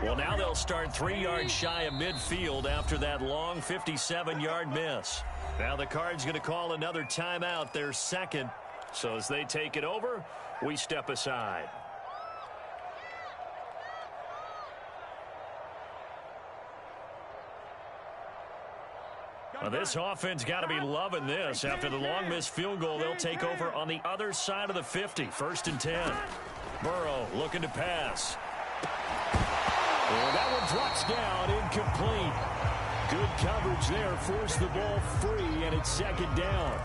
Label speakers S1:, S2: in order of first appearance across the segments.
S1: Well, now they'll start 3 yards shy of midfield after that long 57-yard miss. Now the Cards going to call another timeout, their second. So as they take it over, we step aside. Well, this offense got to be loving this. After the long missed field goal, they'll take over on the other side of the 50. 1st and 10. Burrow looking to pass. That one drops down, incomplete. Good coverage there, forced the ball free, and it's 2nd down.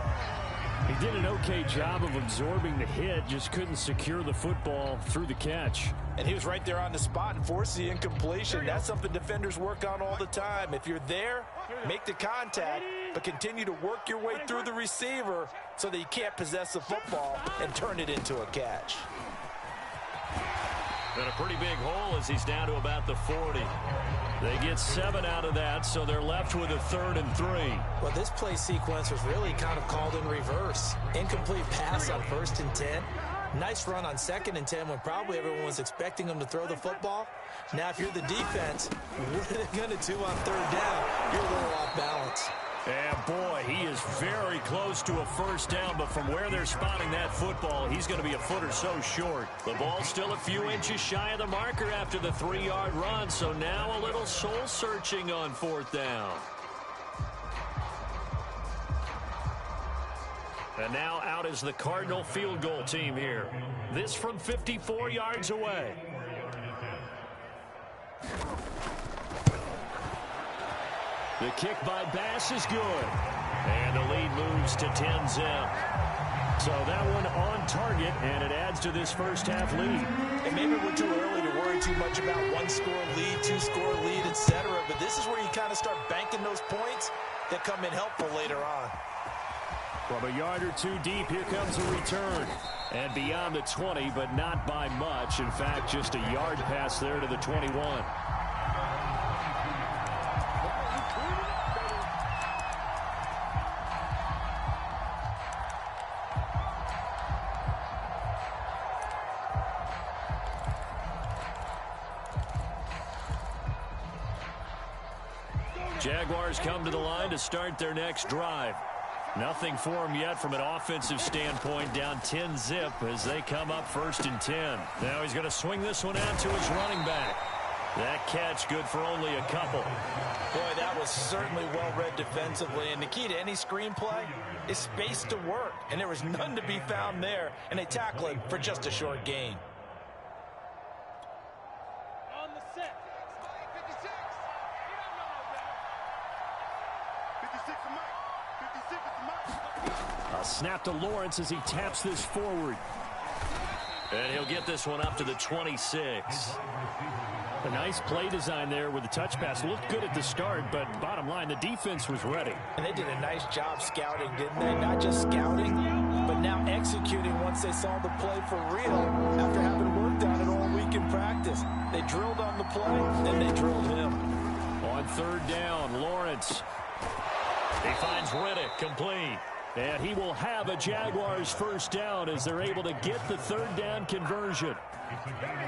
S1: He did an okay job of absorbing the hit, just couldn't secure the football through the catch.
S2: And he was right there on the spot and forced the incompletion. That's something defenders work on all the time. If you're there, make the contact, but continue to work your way through the receiver so that you can't possess the football and turn it into a catch.
S1: And a pretty big hole as he's down to about the 40. They get 7 out of that, so they're left with a 3rd and 3.
S3: Well, this play sequence was really kind of called in reverse. Incomplete pass on 1st and 10. Nice run on 2nd and 10 when probably everyone was expecting them to throw the football. Now, if you're the defense, what are they going to do on 3rd down? You're a little off balance.
S1: And boy, he is very close to a 1st down, but from where they're spotting that football, he's going to be a foot or so short. The ball's still a few inches shy of the marker after the 3-yard run, so now a little soul-searching on 4th down. And now out is the Cardinal field goal team here. This from 54 yards away. The kick by Bass is good. And the lead moves to 10-zip. So that one on target, and it adds to this first-half lead.
S2: And maybe we're too early to worry too much about 1-score lead, 2-score lead, etc. But this is where you kind of start banking those points that come in helpful later on.
S1: From a yard or two deep, here comes a return. And beyond the 20, but not by much. In fact, just a yard pass there to the 21. Jaguars come to the line to start their next drive. Nothing for them yet from an offensive standpoint, down 10-zip as they come up 1st and 10. Now he's going to swing this one out to his running back. That catch good for only a couple.
S2: Boy, that was certainly well-read defensively, and the key to any screenplay is space to work, and there was none to be found there, and they tackle it for just a short gain.
S1: A snap to Lawrence as he taps this forward. And he'll get this one up to the 26. A nice play design there with the touch pass. Looked good at the start, but bottom line, the defense was ready.
S2: And they did a nice job scouting, didn't they? Not just scouting, but now executing once they saw the play for real after having worked on it all week in practice. They drilled on the play, then they drilled him.
S1: On 3rd down, Lawrence. He finds Riddick complete. And he will have a Jaguars 1st down as they're able to get the 3rd down conversion.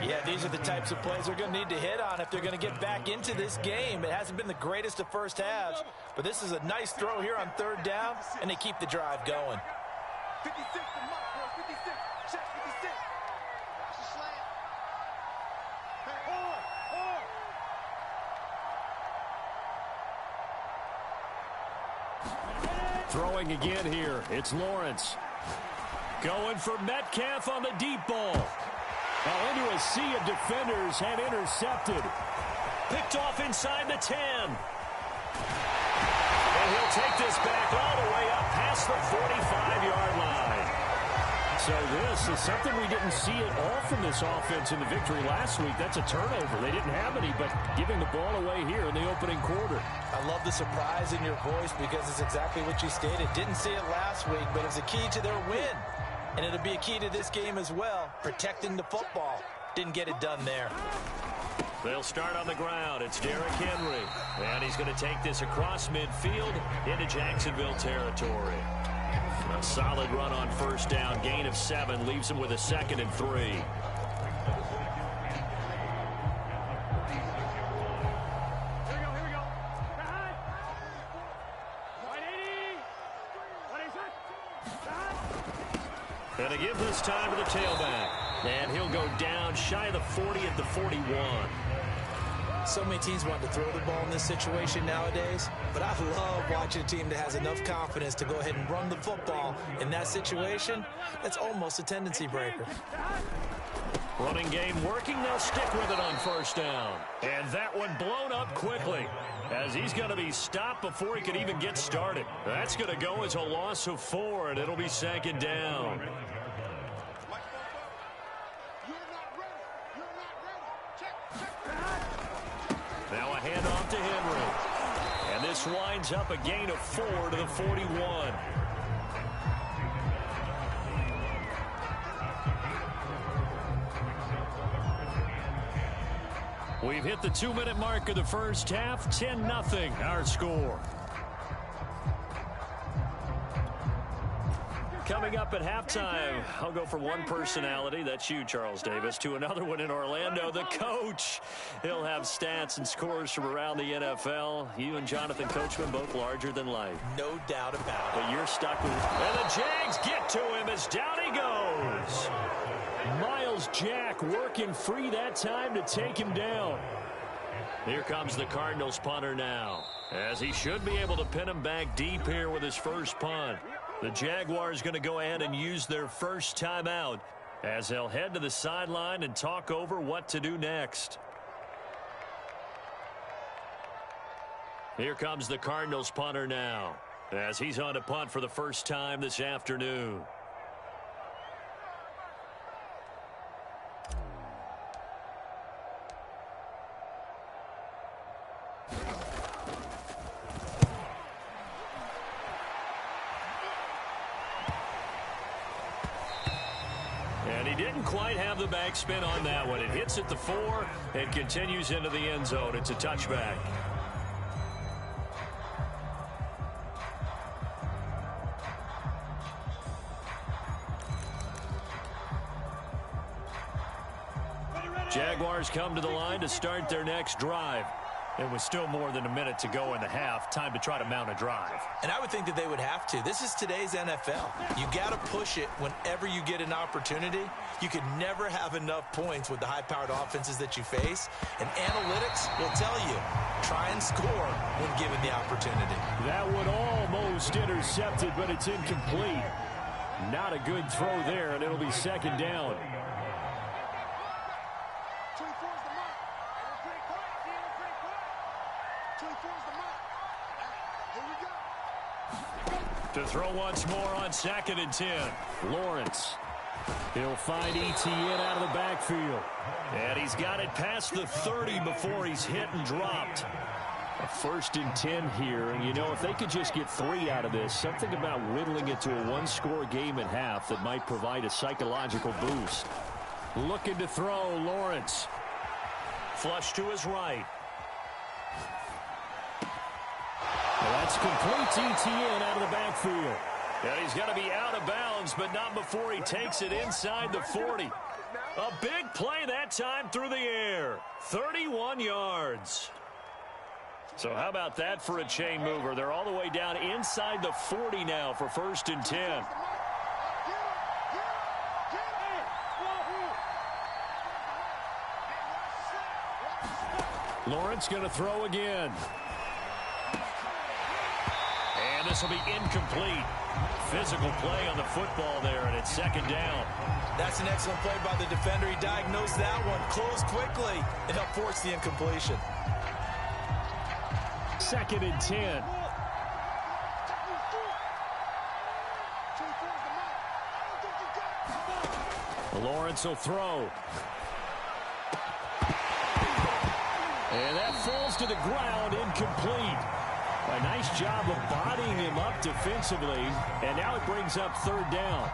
S2: Yeah, these are the types of plays they're going to need to hit on if they're going to get back into this game. It hasn't been the greatest of first halves, but this is a nice throw here on 3rd down, and they keep the drive going.
S4: 56 to Mark, bro. 56. Check 56. Watch the slant. Hey, on.
S1: Throwing again here. It's Lawrence. Going for Metcalf on the deep ball. Into a sea of defenders and intercepted. Picked off inside the 10. And he'll take this back all the way up past the 45-yard line. So this is something we didn't see at all from this offense in the victory last week. That's a turnover. They didn't have any, but giving the ball away here in the opening quarter.
S2: I love the surprise in your voice because it's exactly what you stated. Didn't see it last week, but it was a key to their win. And it'll be a key to this game as well, protecting the football. Didn't get it done there.
S1: They'll start on the ground. It's Derrick Henry. And he's going to take this across midfield into Jacksonville territory. A solid run on 1st down. Gain of 7 leaves him with a 2nd and 3. this time to the tailback. And he'll go down shy of the 40 at the 41.
S3: So many teams want to throw the ball in this situation nowadays, but I love watching a team that has enough confidence to go ahead and run the football in that situation. That's almost a tendency breaker.
S1: Running game working. They'll stick with it on first down. And that one blown up quickly as he's going to be stopped before he can even get started. That's going to go as a loss of 4, and it'll be second down. Now a handoff to Henry. And this winds up a gain of 4 to the 41. We've hit the 2-minute mark of the first half. 10-0 our score. Coming up at halftime, I'll go from one personality, that's you, Charles Davis, to another one in Orlando, the coach. He'll have stats and scores from around the NFL. You and Jonathan Coachman both larger than life.
S3: No doubt about it.
S1: But you're stuck with it. And the Jags get to him as down he goes. Miles Jack working free that time to take him down. Here comes the Cardinals punter now, as he should be able to pin him back deep here with his first punt. The Jaguars going to go ahead and use their first timeout as they'll head to the sideline and talk over what to do next. Here comes the Cardinals punter now, as he's on to punt for the first time this afternoon. And he didn't quite have the backspin on that one. It hits at the 4 and continues into the end zone. It's a touchback. Jaguars come to the line to start their next drive. It was still more than a minute to go in the half. Time to try to mount a drive.
S3: And I would think that they would have to. This is today's NFL. You got to push it whenever you get an opportunity. You could never have enough points with the high-powered offenses that you face. And analytics will tell you, try and score when given the opportunity.
S1: That one almost intercepted, but it's incomplete. Not a good throw there, and it'll be second down. To throw once more on 2nd and 10. Lawrence. He'll find Etienne out of the backfield. And he's got it past the 30 before he's hit and dropped. A 1st and 10 here. And, you know, if they could just get 3 out of this, something about whittling it to a one-score game at half that might provide a psychological boost. Looking to throw, Lawrence. Flush to his right. That's complete to Etienne out of the backfield. And he's going to be out of bounds, but not before he takes it inside the 40. A big play that time through the air. 31 yards. So how about that for a chain mover? They're all the way down inside the 40 now for 1st and 10. Lawrence going to throw again. And this will be incomplete. Physical play on the football there, and it's 2nd down.
S3: That's an excellent play by the defender. He diagnosed that one, closed quickly, and helped force the incompletion.
S1: 2nd and 10. Lawrence will throw. And that falls to the ground, incomplete. A nice job of bodying him up defensively, and now it brings up 3rd down.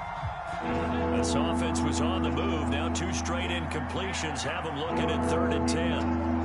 S1: This offense was on the move. Now 2 straight incompletions have them looking at 3rd and 10.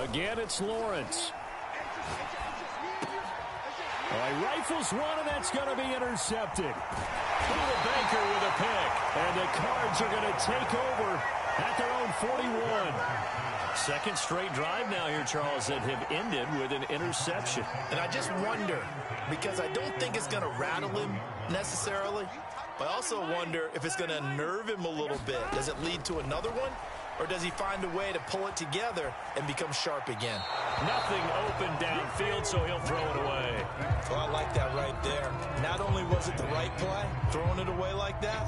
S1: Again, it's Lawrence. Well, he rifles one, and that's going to be intercepted. Buda Baker with a pick. And the Cards are going to take over at their own 41. Second straight drive now here, Charles, that have ended with an interception.
S3: And I just wonder, because I don't think it's going to rattle him necessarily, but I also wonder if it's going to nerve him a little bit. Does it lead to another one? Or does he find a way to pull it together and become sharp again?
S1: Nothing open downfield, so he'll throw it away.
S3: Well, I like that right there. Not only was it the right play, throwing it away like that,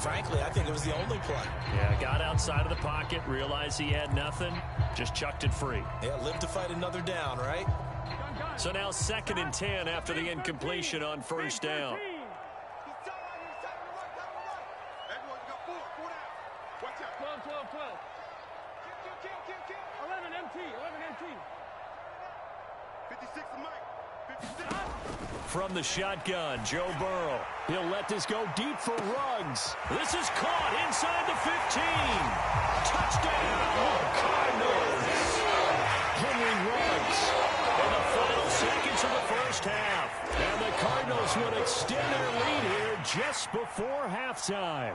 S3: frankly, I think it was the only play.
S1: Yeah, got outside of the pocket, realized he had nothing, just chucked it free.
S3: Yeah, live to fight another down, right?
S1: So now 2nd and 10 after the incompletion on first down. From the shotgun, Joe Burrow. He'll let this go deep for Ruggs. This is caught inside the 15. Touchdown, Cardinals. Henry Ruggs in the final seconds of the first half. And the Cardinals would extend their lead here just before halftime.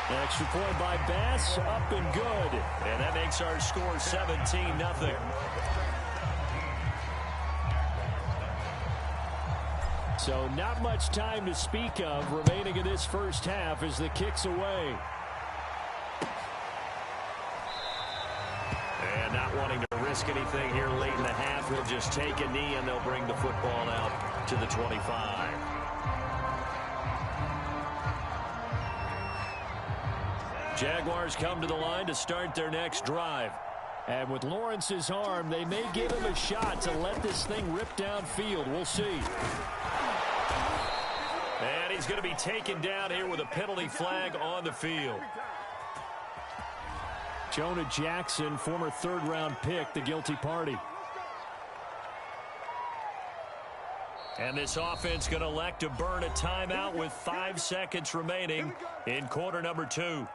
S1: Extra point by Bass, up and good. And that makes our score 17-0. So not much time to speak of remaining in this first half as the kick's away. And not wanting to risk anything here late in the half, he'll just take a knee and they'll bring the football out to the 25. Jaguars come to the line to start their next drive. And with Lawrence's arm, they may give him a shot to let this thing rip downfield. We'll see. And he's going to be taken down here with a penalty flag on the field. Jonah Jackson, former third-round pick, the guilty party. And this offense going to elect to burn a timeout with 5 seconds remaining in quarter number 2.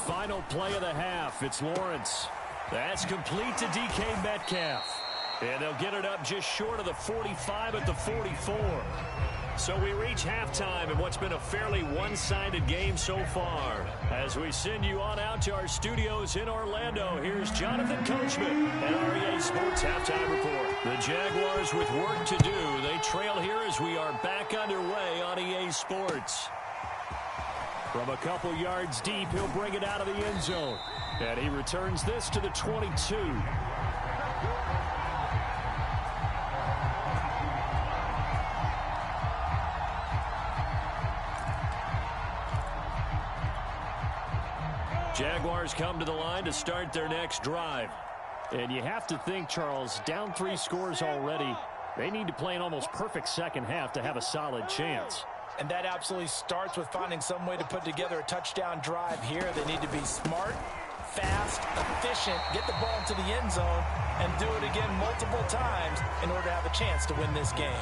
S1: Final play of the half. It's Lawrence. That's complete to DK Metcalf. And they'll get it up just short of the 45 at the 44. So we reach halftime in what's been a fairly one-sided game so far. As we send you on out to our studios in Orlando, here's Jonathan Coachman and our EA Sports Halftime Report. The Jaguars with work to do. They trail here as we are back underway on EA Sports. From a couple yards deep, he'll bring it out of the end zone. And he returns this to the 22. Jaguars come to the line to start their next drive. And you have to think, Charles, down 3 scores already. They need to play an almost perfect second half to have a solid chance.
S3: And that absolutely starts with finding some way to put together a touchdown drive here. They need to be smart, fast, efficient, get the ball into the end zone, and do it again multiple times in order to have a chance to win this game.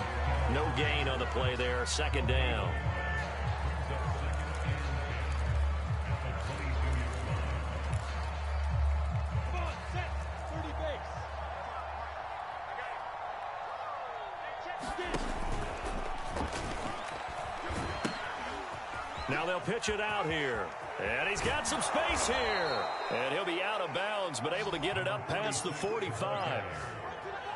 S1: No gain on the play there. 2nd down. Now they'll pitch it out here. And he's got some space here. And he'll be out of bounds, but able to get it up past the 45.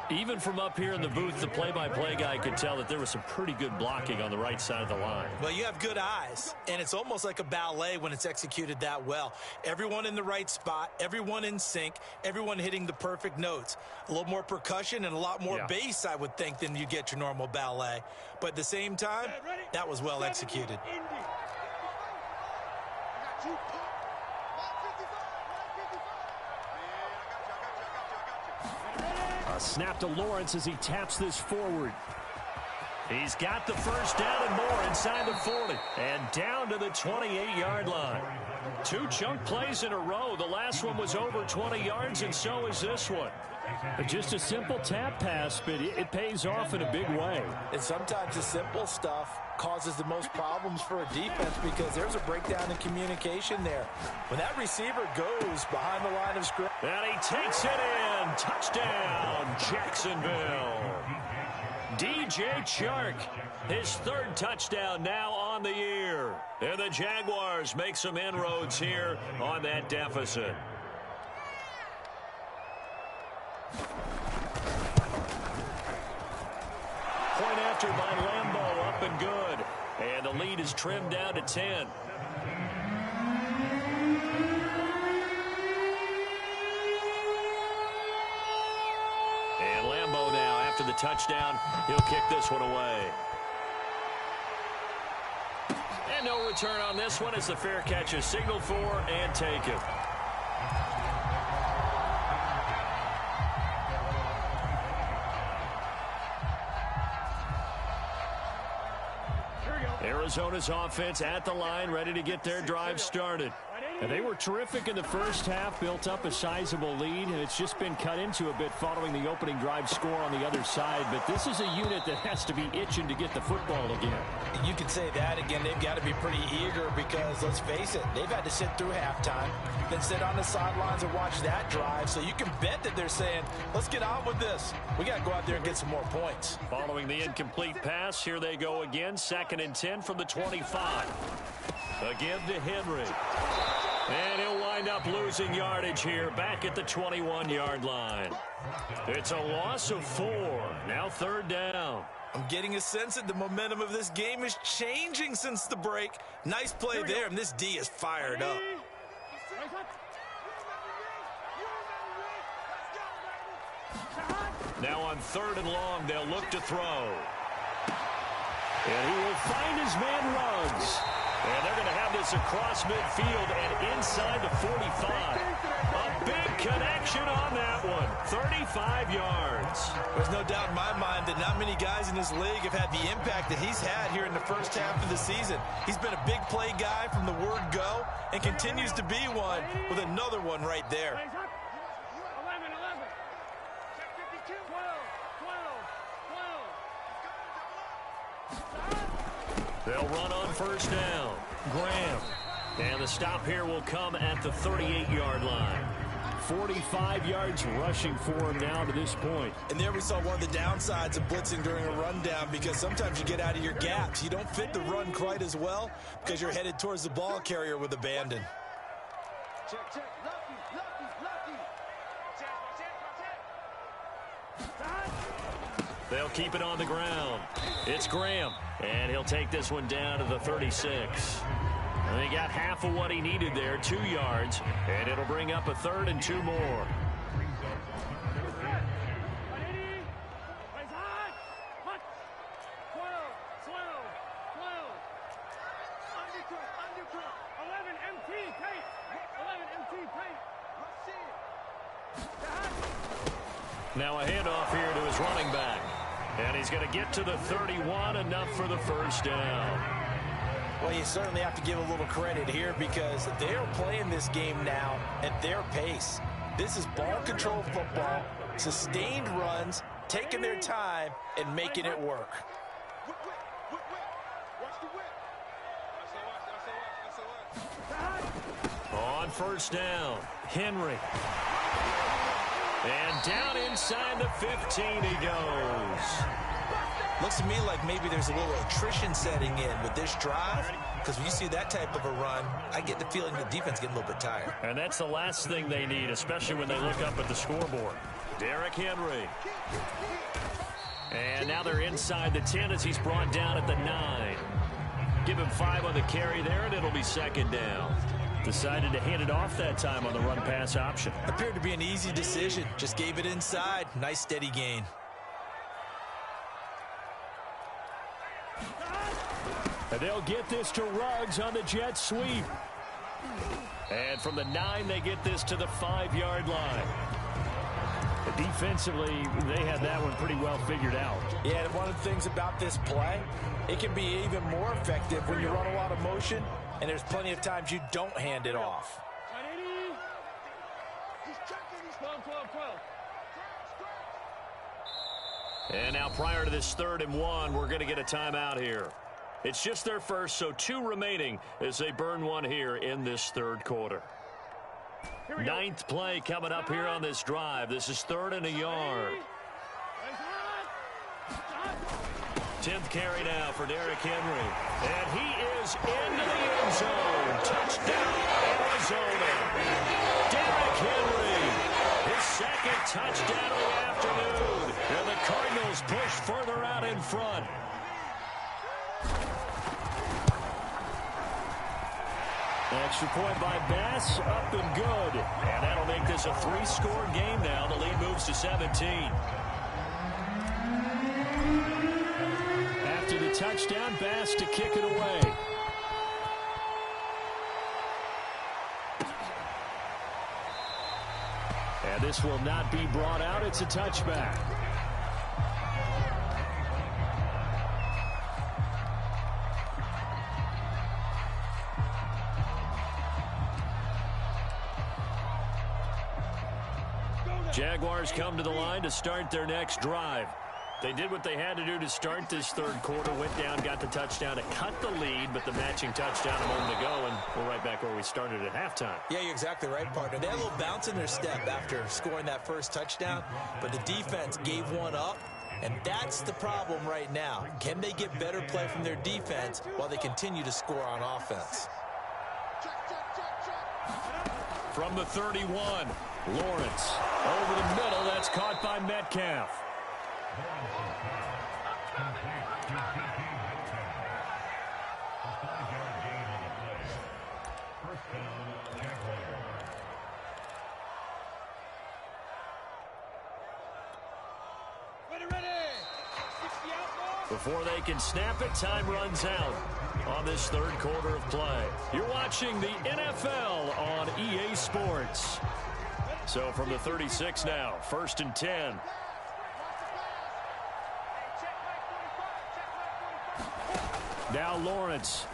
S1: Even from up here in the booth, the play-by-play guy could tell that there was some pretty good blocking on the right side of the line.
S3: Well, you have good eyes, and it's almost like a ballet when it's executed that well. Everyone in the right spot, everyone in sync, everyone hitting the perfect notes. A little more percussion and a lot more bass, I would think, than you get your normal ballet. But at the same time, that was well executed.
S1: A snap to Lawrence as he taps this forward. He's got the first down and more inside the 40. And down to the 28-yard line. 2 chunk plays in a row. The last one was over 20 yards, and so is this one. Just a simple tap pass, but it pays off in a big way.
S2: And sometimes the simple stuff causes the most problems for a defense because there's a breakdown in communication there. When that receiver goes behind the line of scrimmage.
S1: And he takes it in. Touchdown, Jacksonville. DJ Chark, his third touchdown now on the year. And the Jaguars make some inroads here on that deficit. Point after by Lambeau, up and good. And the lead is trimmed down to 10. And Lambeau now, after the touchdown, he'll kick this one away. And no return on this one as the fair catch is signaled for and taken. Arizona's offense at the line, ready to get their drive started. And they were terrific in the first half, built up a sizable lead, and it's just been cut into a bit following the opening drive score on the other side. But this is a unit that has to be itching to get the football again.
S3: You could say that again. They've got to be pretty eager because, let's face it, they've had to sit through halftime, then sit on the sidelines and watch that drive. So you can bet that they're saying, let's get on with this. We got to go out there and get some more points.
S1: Following the incomplete pass, here they go again. 2nd and 10 from the 25. Again to Henry. And he'll wind up losing yardage here back at the 21-yard line. It's a loss of 4. Now 3rd down.
S3: I'm getting a sense that the momentum of this game is changing since the break. Nice play there, and this D is fired up.
S1: Now on 3rd and long, they'll look to throw. And he will find his man Ruggs. And they're going to have this across midfield and inside the 45. A big connection on that one. 35 yards.
S3: There's no doubt in my mind that not many guys in this league have had the impact that he's had here in the first half of the season. He's been a big play guy from the word go and continues to be one with another one right there.
S1: They'll run on 1st down. Graham. And the stop here will come at the 38-yard line. 45 yards rushing for him now to this point.
S3: And there we saw one of the downsides of blitzing during a rundown because sometimes you get out of your gaps. You don't fit the run quite as well because you're headed towards the ball carrier with abandon.
S4: Check, check. Lucky.
S1: They'll keep it on the ground. It's Graham. And he'll take this one down to the 36. And he got half of what he needed there, 2 yards. And it'll bring up a 3rd and 2 more. Now a handoff here to his running back. And he's going to get to the 31, enough for the 1st down.
S3: Well, you certainly have to give a little credit here because they're playing this game now at their pace. This is ball control football, sustained runs, taking their time, and making it work.
S1: On 1st down, Henry. And down inside the 15 he goes.
S3: Looks to me like maybe there's a little attrition setting in with this drive because when you see that type of a run, I get the feeling the defense getting a little bit tired.
S1: And that's the last thing they need, especially when they look up at the scoreboard. Derrick Henry. And now they're inside the 10 as he's brought down at the 9. Give him 5 on the carry there, and it'll be 2nd down. Decided to hand it off that time on the run-pass option.
S3: Appeared to be an easy decision. Just gave it inside. Nice steady gain.
S1: And they'll get this to Ruggs on the jet sweep. And from the 9, they get this to the 5-yard line. Defensively, they had that one pretty well figured out.
S2: Yeah, and one of the things about this play, it can be even more effective when you run a lot of motion, and there's plenty of times you don't hand it off.
S1: And now prior to this 3rd and 1, we're going to get a timeout here. It's just their first, so 2 remaining as they burn one here in this 3rd quarter. 9th play coming up here on this drive. This is 3rd and a yard. 10th carry now for Derrick Henry. And he is into the end zone. Touchdown, Arizona. Derrick Henry, his 2nd touchdown of the afternoon. And the Cardinals push further out in front. Extra point by Bass, up and good. And that'll make this a 3-score game now. The lead moves to 17. After the touchdown, Bass to kick it away. And this will not be brought out. It's a touchback. Jaguars come to the line to start their next drive. They did what they had to do to start this 3rd quarter, went down, got the touchdown to cut the lead, but the matching touchdown a moment ago, and we're right back where we started at halftime.
S3: Yeah, you're exactly right, partner. They had a little bounce in their step after scoring that first touchdown, but the defense gave one up, and that's the problem right now. Can they get better play from their defense while they continue to score on offense?
S1: From the 31, Lawrence over the middle. That's caught by Metcalf. Before they can snap it, time runs out on this 3rd quarter of play. You're watching the NFL on EA Sports. So from the 36 now, 1st and 10. Now Lawrence.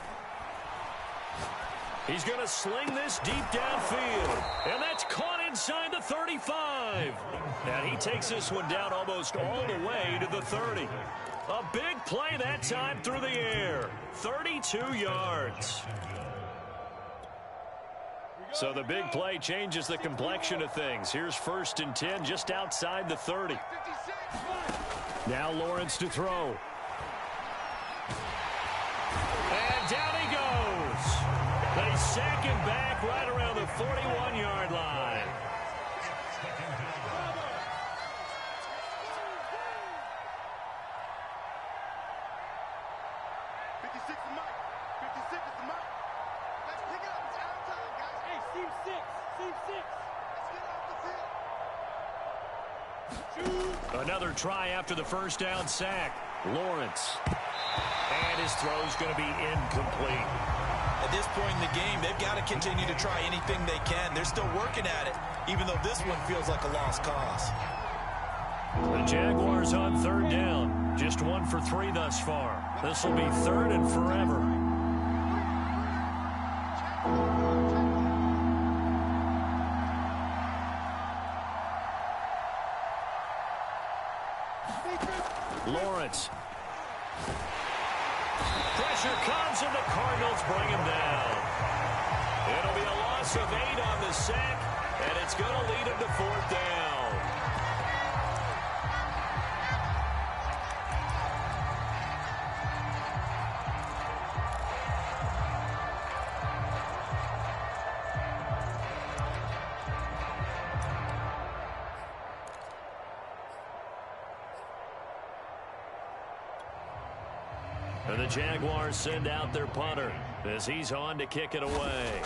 S1: He's going to sling this deep downfield. And that's caught inside the 35. And he takes this one down almost all the way to the 30. A big play that time through the air. 32 yards. So the big play changes the complexion of things. Here's 1st and 10 just outside the 30. Now Lawrence to throw. And down he goes. They sack him back right around the 41-yard line. Another try after the 1st down sack. Lawrence. And his throw's going to be incomplete.
S3: At this point in the game, they've got to continue to try anything they can. They're still working at it, even though this one feels like a lost cause.
S1: The Jaguars on 3rd down. Just 1 for 3 thus far. This will be 3rd and forever. Lawrence. Pressure comes and the Cardinals bring him down. It'll be a loss of 8 on the sack, and it's going to lead him to 4th down. And the Jaguars send out their punter as he's on to kick it away.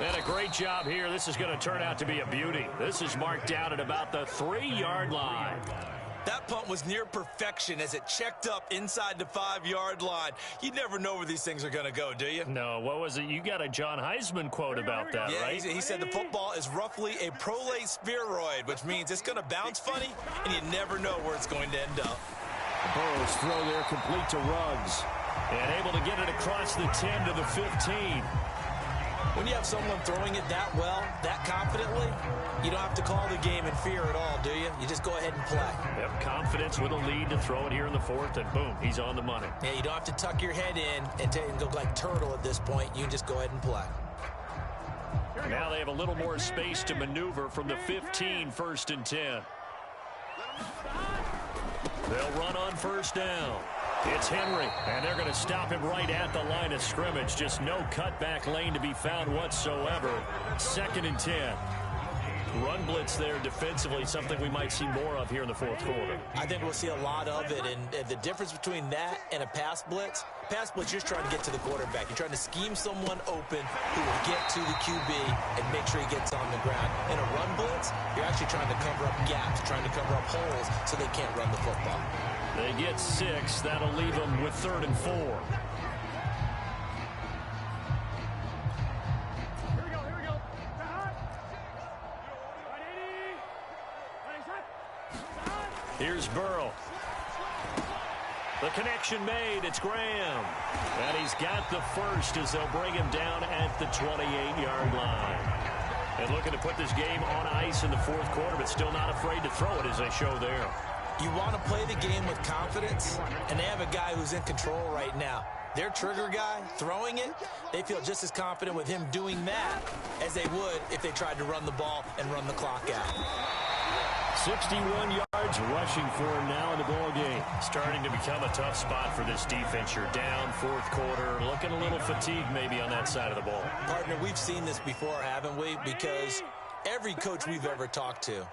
S1: And a great job here. This is going to turn out to be a beauty. This is marked out at about the 3-yard line.
S3: That punt was near perfection as it checked up inside the 5-yard line. You never know where these things are going to go, do you?
S1: No, what was it? You got a John Heisman quote about that,
S3: yeah,
S1: right?
S3: He said the football is roughly a prolate spheroid, which means it's going to bounce funny, and you never know where it's going to end up.
S1: Burrow's throw there complete to Ruggs. And able to get it across the 10 to the 15.
S3: When you have someone throwing it that well, that confidently, you don't have to call the game in fear at all, do you? You just go ahead and play.
S1: Yep, confidence with a lead to throw it here in the fourth, and boom, he's on the money.
S3: Yeah, you don't have to tuck your head in and go like turtle at this point. You can just go ahead and play.
S1: Now they have a little more space to maneuver from the 15, 1st and 10. They'll run on first down. It's Henry, and they're going to stop him right at the line of scrimmage. Just no cutback lane to be found whatsoever. 2nd and 10. Run blitz there defensively, something we might see more of here in the fourth quarter.
S3: I think we'll see a lot of it, and the difference between that and a pass blitz, you're trying to get to the quarterback. You're trying to scheme someone open who will get to the QB and make sure he gets on the ground. In a run blitz, you're actually trying to cover up gaps, trying to cover up holes so they can't run the football.
S1: They get 6. That'll leave them with 3rd and 4. Here's Burrow. The connection made. It's Graham. And he's got the first as they'll bring him down at the 28-yard line. And looking to put this game on ice in the fourth quarter, but still not afraid to throw it as they show there.
S3: You want to play the game with confidence, and they have a guy who's in control right now. Their trigger guy, throwing it, they feel just as confident with him doing that as they would if they tried to run the ball and run the clock out.
S1: 61 yards rushing for him now in the ball game. Starting to become a tough spot for this defense. You're down fourth quarter, looking a little fatigued maybe on that side of the ball.
S3: Partner, we've seen this before, haven't we? Because every coach we've ever talked to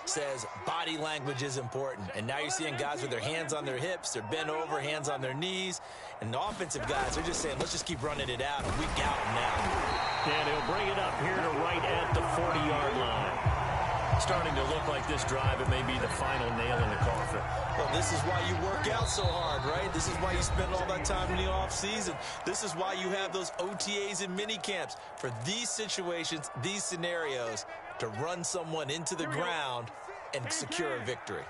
S3: says body language is important. And now you're seeing guys with their hands on their hips, they're bent over, hands on their knees. And the offensive guys are just saying, let's just keep running it out, and we got them now.
S1: And he'll bring it up here to right at the 40-yard line. Starting to look like this drive, it may be the final nail in the coffin.
S3: Well, this is why you work out so hard, right? This is why you spend all that time in the offseason. This is why you have those OTAs and mini camps for these situations, these scenarios, to run someone into the ground and secure a victory.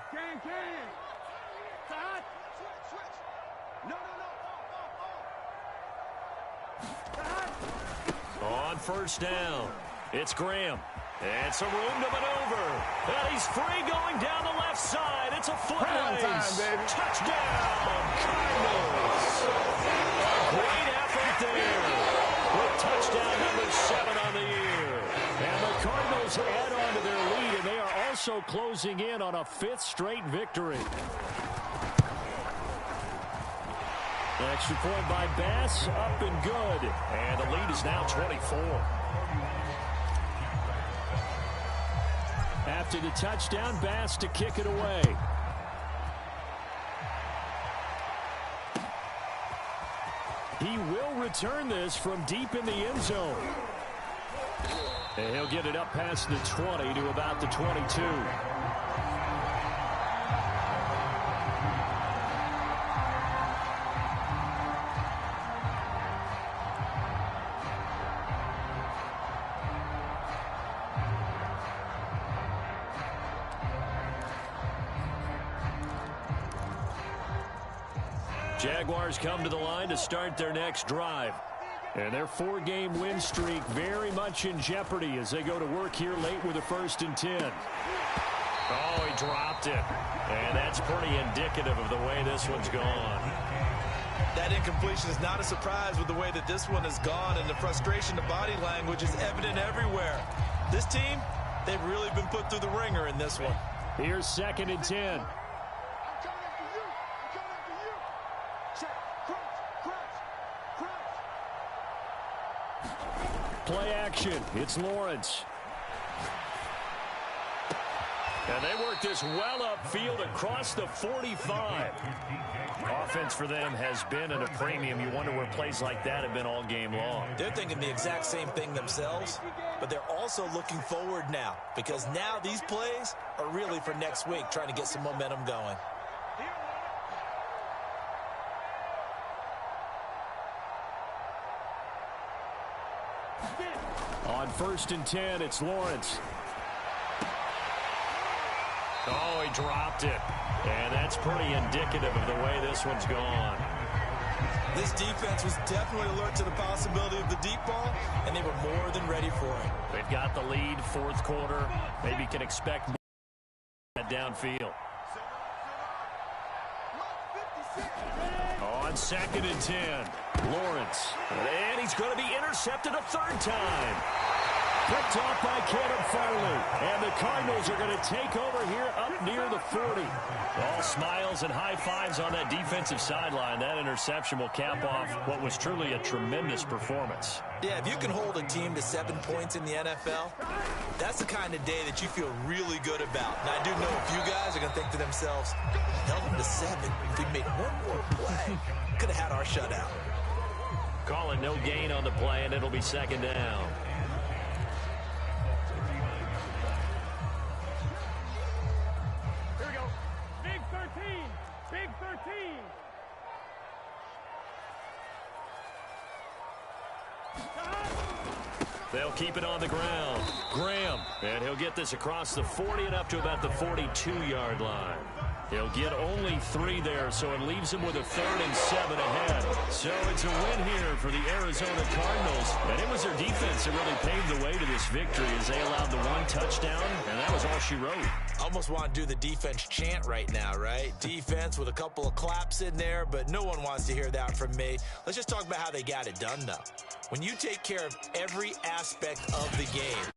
S1: On first down, it's Graham. And some room to maneuver. And he's free going down the left side. It's a foot race. Touchdown, Cardinals. A great effort there. With touchdown number 7 on the year. And the Cardinals add on to their lead, and they are also closing in on a 5th straight victory. Extra point by Bass, up and good. And the lead is now 24. After the touchdown, Bass to kick it away. He will return this from deep in the end zone. And he'll get it up past the 20 to about the 22. Jaguars come to the line to start their next drive. And their 4-game win streak very much in jeopardy as they go to work here late with a 1st and 10. Oh, he dropped it. And that's pretty indicative of the way this one's gone.
S2: That incompletion is not a surprise with the way that this one has gone, and the frustration, the body language is evident everywhere. This team, they've really been put through the ringer in this one.
S1: Here's 2nd and 10. Play action. It's Lawrence. And they work this well upfield across the 45. Offense for them has been at a premium. You wonder where plays like that have been all game long.
S3: They're thinking the exact same thing themselves, but they're also looking forward now, because now these plays are really for next week, trying to get some momentum going.
S1: On 1st and 10, it's Lawrence. Oh, he dropped it. And that's pretty indicative of the way this one's gone.
S3: This defense was definitely alert to the possibility of the deep ball, and they were more than ready for it.
S1: They've got the lead, fourth quarter. Maybe can expect more downfield. On 2nd and 10, Lawrence. And he's going to be intercepted a third time. Picked off by Caleb Farley. And the Cardinals are going to take over here up near the 40. All smiles and high fives on that defensive sideline. That interception will cap off what was truly a tremendous performance.
S3: Yeah, if you can hold a team to 7 points in the NFL, that's the kind of day that you feel really good about. And I do know a few guys are going to think to themselves, held them to 7. If we made one more play, could have had our shutout.
S1: Calling no gain on the play, and it'll be 2nd down.
S5: Here we go. Big 13. Big 13.
S1: They'll keep it on the ground. Graham, and he'll get this across the 40 and up to about the 42-yard line. He'll get only 3 there, so it leaves him with a 3rd and 7 ahead. So it's a win here for the Arizona Cardinals. And it was their defense that really paved the way to this victory as they allowed the 1 touchdown, and that was all she wrote.
S3: Almost want to do the defense chant right now, right? Defense with a couple of claps in there, but no one wants to hear that from me. Let's just talk about how they got it done, though. When you take care of every aspect of the game,